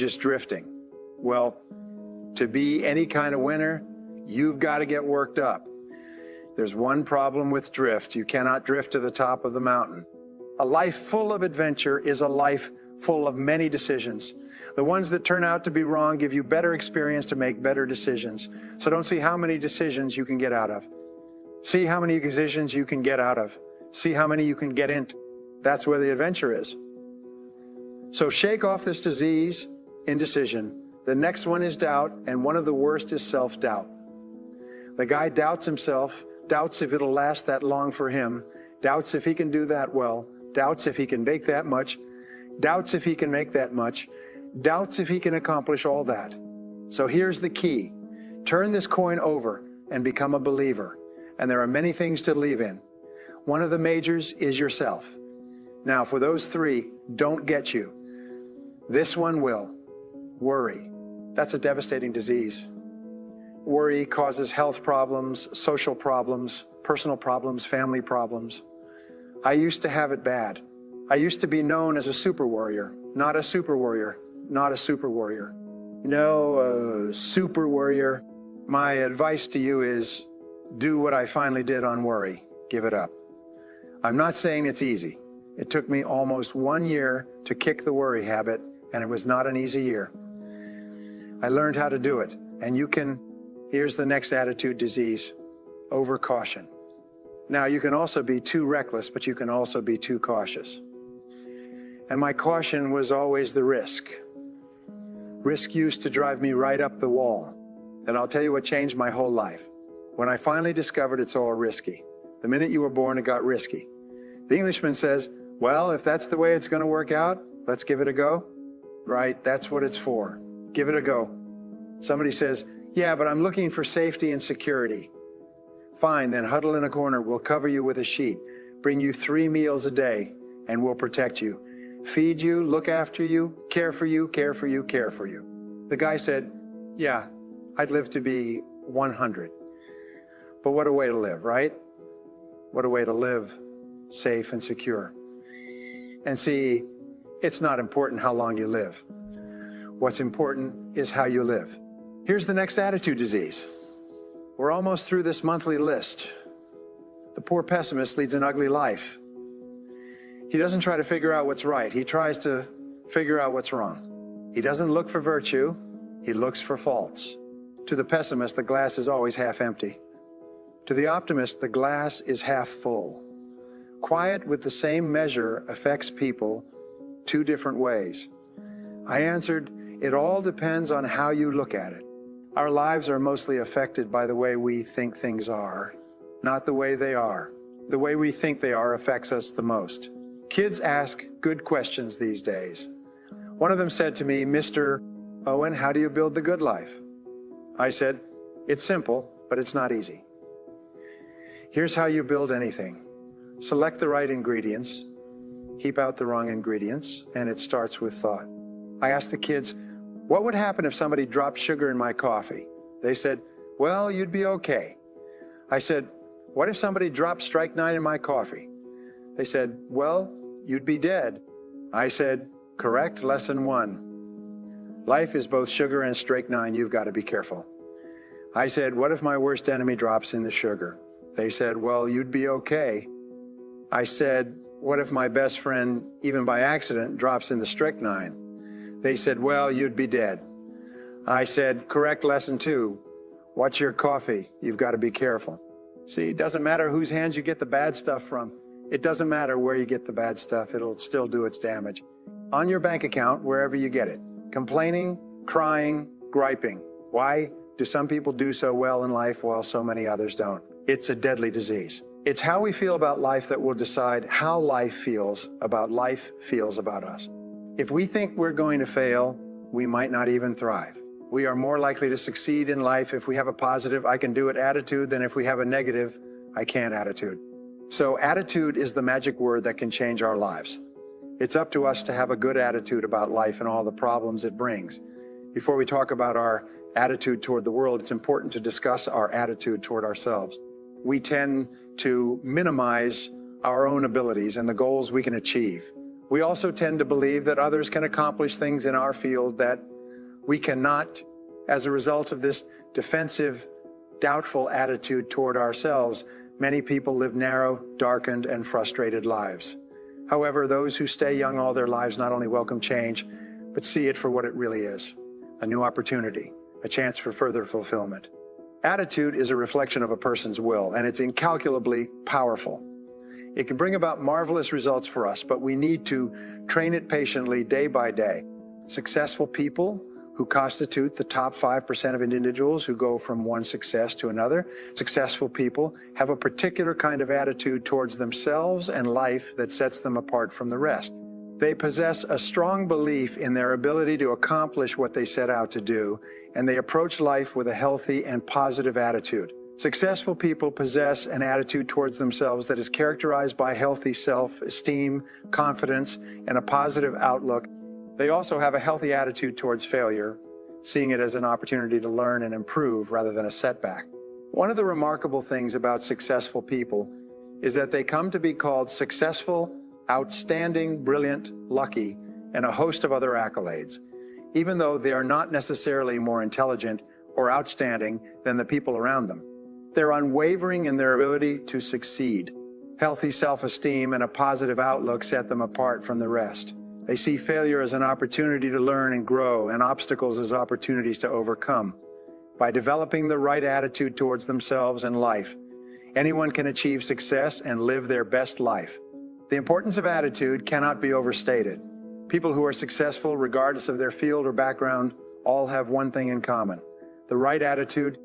just drifting. Well, to be any kind of winner, you've got to get worked up. There's one problem with drift. You cannot drift to the top of the mountain. A life full of adventure is a life full of many decisions. The ones that turn out to be wrong give you better experience to make better decisions. So don't see how many decisions you can get out of. See how many decisions you can get out of. See how many you can get into. That's where the adventure is. So shake off this disease, indecision. The next one is doubt, and one of the worst is self-doubt. The guy doubts himself, doubts if it'll last that long for him, doubts if he can do that well, doubts if he can bake that much, doubts if he can make that much, doubts if he can accomplish all that. So here's the key. Turn this coin over and become a believer. And there are many things to believe in. One of the majors is yourself. Now, for those three, don't get you. This one will. Worry. That's a devastating disease. Worry causes health problems, social problems, personal problems, family problems. I used to have it bad. I used to be known as a super warrior, not a super warrior, not a super warrior. You know, super warrior, my advice to you is do what I finally did on worry. Give it up. I'm not saying it's easy. It took me almost 1 year to kick the worry habit, and it was not an easy year. I learned how to do it, and you can. Here's the next attitude disease, overcaution. Now, you can also be too reckless, but you can also be too cautious. And my caution was always the risk. Risk used to drive me right up the wall. And I'll tell you what changed my whole life. When I finally discovered it's all risky. The minute you were born, it got risky. The Englishman says, well, if that's the way it's going to work out, let's give it a go. Right, that's what it's for. Give it a go. Somebody says, yeah, but I'm looking for safety and security. Fine, then huddle in a corner. We'll cover you with a sheet, bring you 3 meals a day, and we'll protect you. Feed you, look after you, care for you, care for you, care for you. The guy said, yeah, I'd live to be 100. But what a way to live, right? What a way to live, safe and secure. And see, it's not important how long you live. What's important is how you live. Here's the next attitude disease. We're almost through this monthly list. The poor pessimist leads an ugly life. He doesn't try to figure out what's right. He tries to figure out what's wrong. He doesn't look for virtue. He looks for faults. To the pessimist, the glass is always half empty. To the optimist, the glass is half full. Quiet with the same measure affects people 2 different ways. I answered, it all depends on how you look at it. Our lives are mostly affected by the way we think things are, not the way they are. The way we think they are affects us the most. Kids ask good questions these days. One of them said to me, Mr. Owen, how do you build the good life? I said, it's simple, but it's not easy. Here's how you build anything. Select the right ingredients, keep out the wrong ingredients, and it starts with thought. I asked the kids, what would happen if somebody dropped sugar in my coffee? They said, well, you'd be okay. I said, what if somebody dropped strike 9 in my coffee? They said, well, you'd be dead. I said, correct, lesson 1. Life is both sugar and strike 9, you've got to be careful. I said, what if my worst enemy drops in the sugar? They said, well, you'd be okay. I said, what if my best friend, even by accident, drops in the strychnine? They said, well, you'd be dead. I said, correct, lesson 2. Watch your coffee. You've got to be careful. See, it doesn't matter whose hands you get the bad stuff from. It doesn't matter where you get the bad stuff. It'll still do its damage. On your bank account, wherever you get it. Complaining, crying, griping. Why do some people do so well in life while so many others don't? It's a deadly disease. It's how we feel about life that will decide how life feels about us. If we think we're going to fail, we might not even thrive. We are more likely to succeed in life if we have a positive, I can do it attitude than if we have a negative, I can't attitude. So attitude is the magic word that can change our lives. It's up to us to have a good attitude about life and all the problems it brings. Before we talk about our attitude toward the world, it's important to discuss our attitude toward ourselves. We tend to minimize our own abilities and the goals we can achieve. We also tend to believe that others can accomplish things in our field that We cannot, as a result of this defensive, doubtful attitude toward ourselves, many people live narrow, darkened, and frustrated lives. However, those who stay young all their lives not only welcome change, but see it for what it really is: a new opportunity, a chance for further fulfillment. Attitude is a reflection of a person's will, and it's incalculably powerful. It can bring about marvelous results for us, but we need to train it patiently day by day. Successful people who constitute the top 5% of individuals who go from one success to another. Successful people have a particular kind of attitude towards themselves and life that sets them apart from the rest. They possess a strong belief in their ability to accomplish what they set out to do, and they approach life with a healthy and positive attitude. Successful people possess an attitude towards themselves that is characterized by healthy self-esteem, confidence, and a positive outlook. They also have a healthy attitude towards failure, seeing it as an opportunity to learn and improve rather than a setback. One of the remarkable things about successful people is that they come to be called successful, outstanding, brilliant, lucky, and a host of other accolades, even though they are not necessarily more intelligent or outstanding than the people around them. They're unwavering in their ability to succeed. Healthy self-esteem and a positive outlook set them apart from the rest. They see failure as an opportunity to learn and grow, and obstacles as opportunities to overcome. By developing the right attitude towards themselves and life, anyone can achieve success and live their best life. The importance of attitude cannot be overstated. People who are successful, regardless of their field or background, all have one thing in common: the right attitude.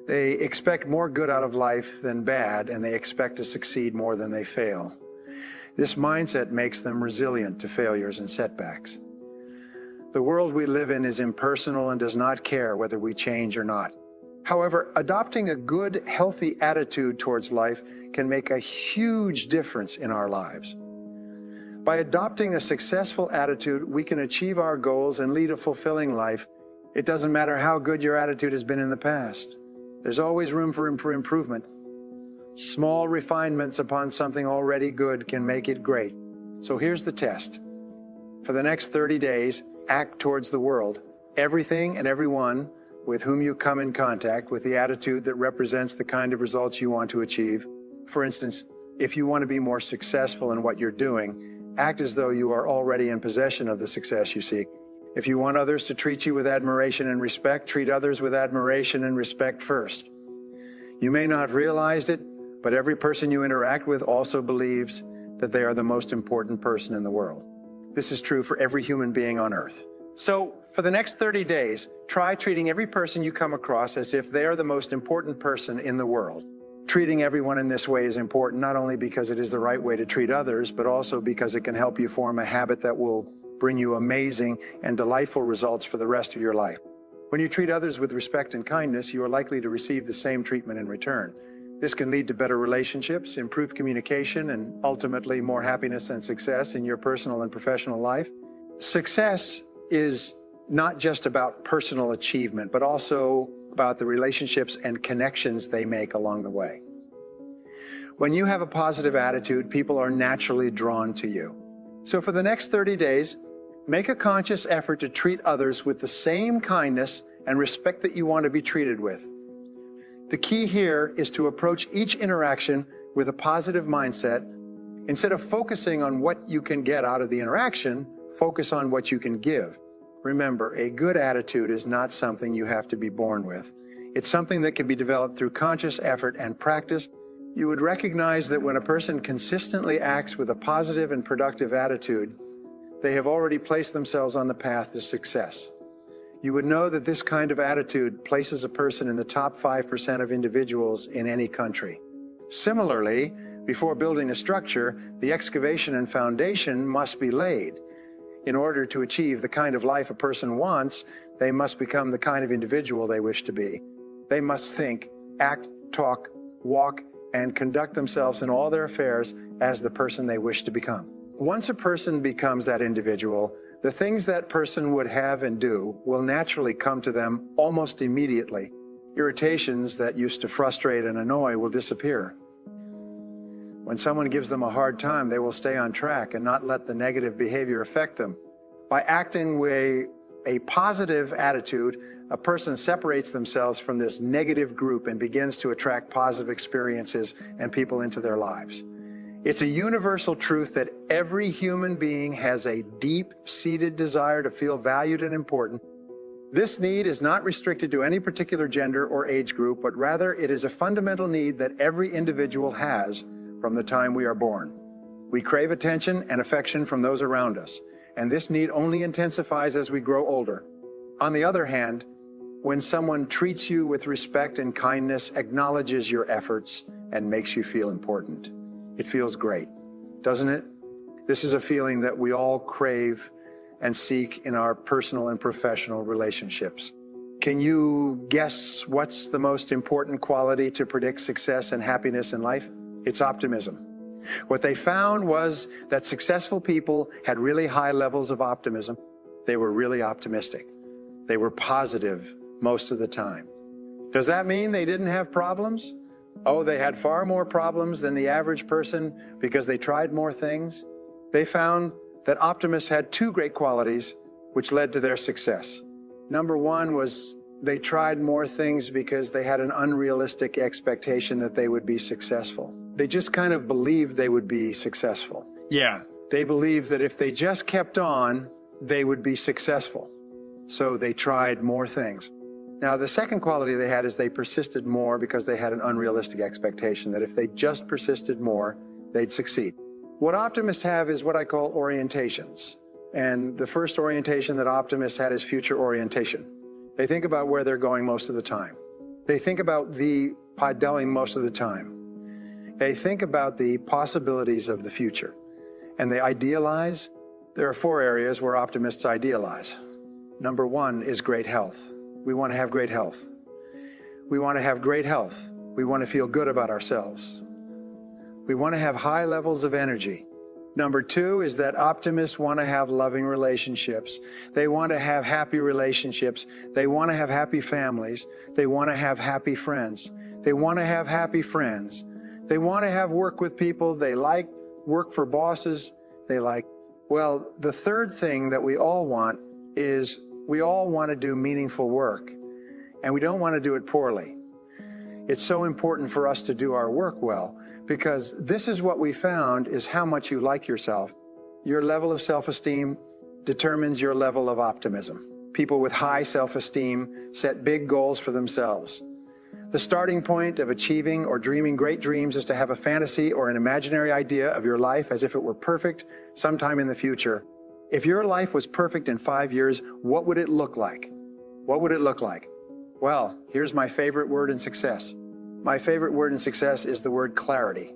They expect more good out of life than bad, and they expect to succeed more than they fail. This mindset makes them resilient to failures and setbacks. The world we live in is impersonal and does not care whether we change or not. However, adopting a good, healthy attitude towards life can make a huge difference in our lives. By adopting a successful attitude, we can achieve our goals and lead a fulfilling life. It doesn't matter how good your attitude has been in the past. There's always room for improvement. Small refinements upon something already good can make it great. So here's the test. For the next 30 days, act towards the world, everything and everyone with whom you come in contact, with the attitude that represents the kind of results you want to achieve. For instance, if you want to be more successful in what you're doing, act as though you are already in possession of the success you seek. If you want others to treat you with admiration and respect, treat others with admiration and respect first. You may not have realized it, but every person you interact with also believes that they are the most important person in the world. This is true for every human being on earth. So, for the next 30 days, try treating every person you come across as if they are the most important person in the world. Treating everyone in this way is important not only because it is the right way to treat others, but also because it can help you form a habit that will bring you amazing and delightful results for the rest of your life. When you treat others with respect and kindness, you are likely to receive the same treatment in return. This can lead to better relationships, improved communication, and ultimately more happiness and success in your personal and professional life. Success is not just about personal achievement, but also about the relationships and connections they make along the way. When you have a positive attitude, people are naturally drawn to you. So for the next 30 days, make a conscious effort to treat others with the same kindness and respect that you want to be treated with. The key here is to approach each interaction with a positive mindset. Instead of focusing on what you can get out of the interaction, focus on what you can give. Remember, a good attitude is not something you have to be born with. It's something that can be developed through conscious effort and practice. You would recognize that when a person consistently acts with a positive and productive attitude, they have already placed themselves on the path to success. You would know that this kind of attitude places a person in the top 5% of individuals in any country. Similarly, before building a structure, the excavation and foundation must be laid. In order to achieve the kind of life a person wants, they must become the kind of individual they wish to be. They must think, act, talk, walk, and conduct themselves in all their affairs as the person they wish to become. Once a person becomes that individual, the things that person would have and do will naturally come to them almost immediately. Irritations that used to frustrate and annoy will disappear. When someone gives them a hard time, they will stay on track and not let the negative behavior affect them. By acting the way a positive attitude, a person separates themselves from this negative group and begins to attract positive experiences and people into their lives. It's a universal truth that every human being has a deep-seated desire to feel valued and important. This need is not restricted to any particular gender or age group, but rather it is a fundamental need that every individual has from the time we are born. We crave attention and affection from those around us, and this need only intensifies as we grow older. On the other hand, when someone treats you with respect and kindness, acknowledges your efforts, and makes you feel important, it feels great, doesn't it? This is a feeling that we all crave and seek in our personal and professional relationships. Can you guess what's the most important quality to predict success and happiness in life? It's optimism. What they found was that successful people had really high levels of optimism. They were really optimistic. They were positive most of the time. Does that mean they didn't have problems? Oh, they had far more problems than the average person because they tried more things. They found that optimists had two great qualities which led to their success. Number one was they tried more things because they had an unrealistic expectation that they would be successful. They just kind of believed they would be successful. Yeah, they believed that if they just kept on, they would be successful. So they tried more things. Now, the second quality they had is they persisted more because they had an unrealistic expectation that if they just persisted more, they'd succeed. What optimists have is what I call orientations. And the first orientation that optimists had is future orientation. They think about where they're going most of the time. They think about the Paddelling most of the time. They think about the possibilities of the future. And they idealize. There are four areas where optimists idealize. Number one is great health. We want to have great health. We want to have great health. We want to feel good about ourselves. We want to have high levels of energy. Number two is that optimists want to have loving relationships. They want to have happy relationships. They want to have happy families. They want to have happy friends. They want to have happy friends. They want to have work with people. They like work for bosses. Well, the third thing that we all want is we all want to do meaningful work, and we don't want to do it poorly. It's so important for us to do our work well, because this is what we found is how much you like yourself. Your level of self-esteem determines your level of optimism. People with high self-esteem set big goals for themselves. The starting point of achieving or dreaming great dreams is to have a fantasy or an imaginary idea of your life as if it were perfect sometime in the future. If your life was perfect in 5 years, what would it look like? What would it look like? Well, here's my favorite word in success. My favorite word in success is the word clarity.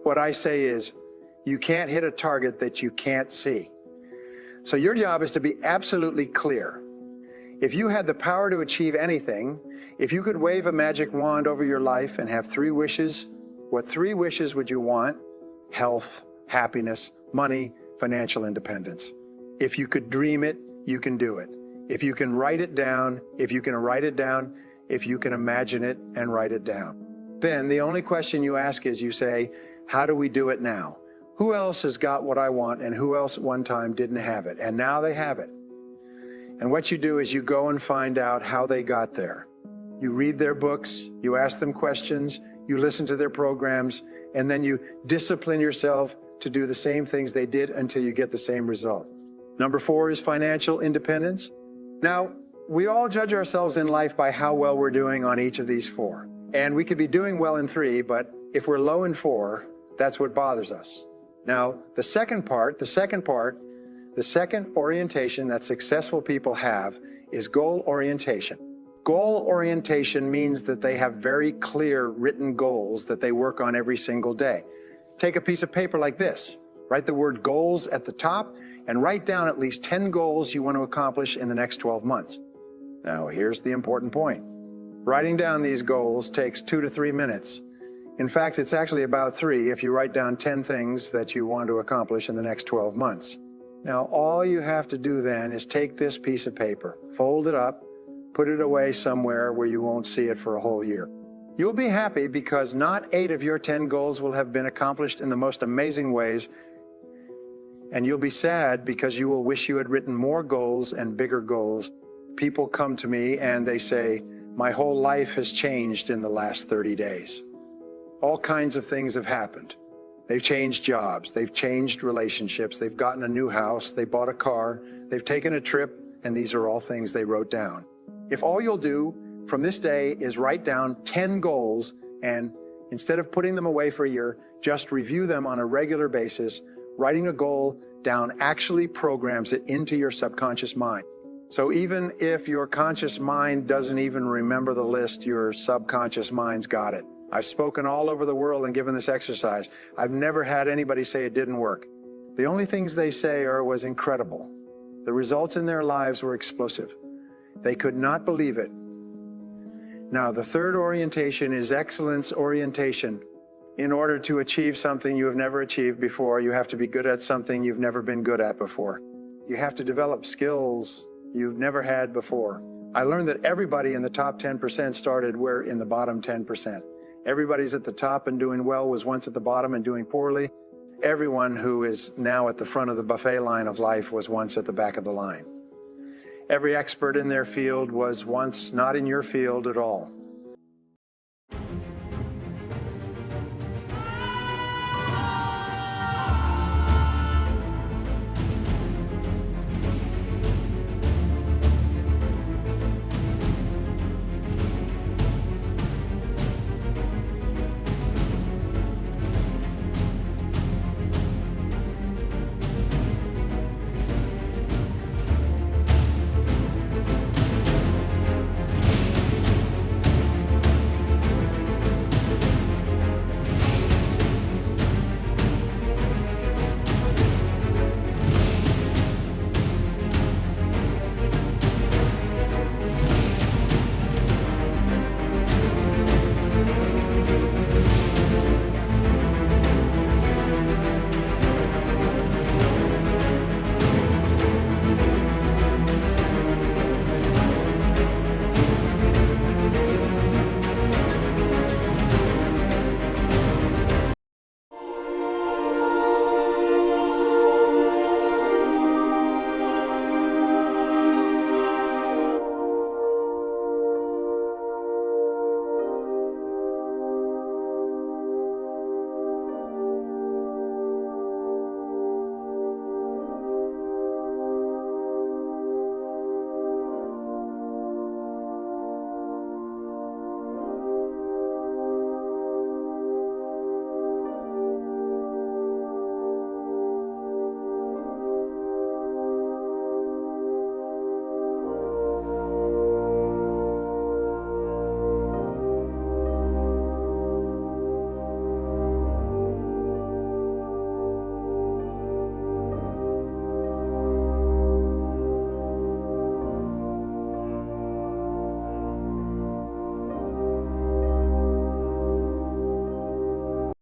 What I say is, you can't hit a target that you can't see. So your job is to be absolutely clear. If you had the power to achieve anything, if you could wave a magic wand over your life and have 3 wishes, what 3 wishes would you want? Health, happiness, money, financial independence. If you could dream it, you can do it. If you can write it down, if you can write it down, if you can imagine it and write it down. Then the only question you ask is, you say, how do we do it now? Who else has got what I want and who else at one time didn't have it? And now they have it. And what you do is you go and find out how they got there. You read their books, you ask them questions, you listen to their programs, and then you discipline yourself to do the same things they did until you get the same result. Number 4 is financial independence. Now, we all judge ourselves in life by how well we're doing on each of these 4. And we could be doing well in 3, but if we're low in 4, that's what bothers us. Now, the second orientation that successful people have is goal orientation. Goal orientation means that they have very clear written goals that they work on every single day. Take a piece of paper like this, write the word goals at the top, and write down at least 10 goals you want to accomplish in the next 12 months. Now, here's the important point. Writing down these goals takes 2 to 3 minutes. In fact, it's actually about 3 if you write down 10 things that you want to accomplish in the next 12 months. Now, all you have to do then is take this piece of paper, fold it up, put it away somewhere where you won't see it for a whole year. You'll be happy because not 8 of your 10 goals will have been accomplished in the most amazing ways. And you'll be sad because you will wish you had written more goals and bigger goals. People come to me and they say, my whole life has changed in the last 30 days. All kinds of things have happened. They've changed jobs, they've changed relationships, they've gotten a new house, they bought a car, they've taken a trip, and these are all things they wrote down. If all you'll do from this day is write down 10 goals, and instead of putting them away for a year, just review them on a regular basis, writing a goal down actually programs it into your subconscious mind. So even if your conscious mind doesn't even remember the list, your subconscious mind's got it. I've spoken all over the world and given this exercise. I've never had anybody say it didn't work. The only things they say are, it was incredible. The results in their lives were explosive. They could not believe it. Now, the third orientation is excellence orientation. In order to achieve something you have never achieved before, you have to be good at something you've never been good at before. You have to develop skills you've never had before. I learned that everybody in the top 10% started where in the bottom 10%. Everybody's at the top and doing well was once at the bottom and doing poorly. Everyone who is now at the front of the buffet line of life was once at the back of the line. Every expert in their field was once not in your field at all.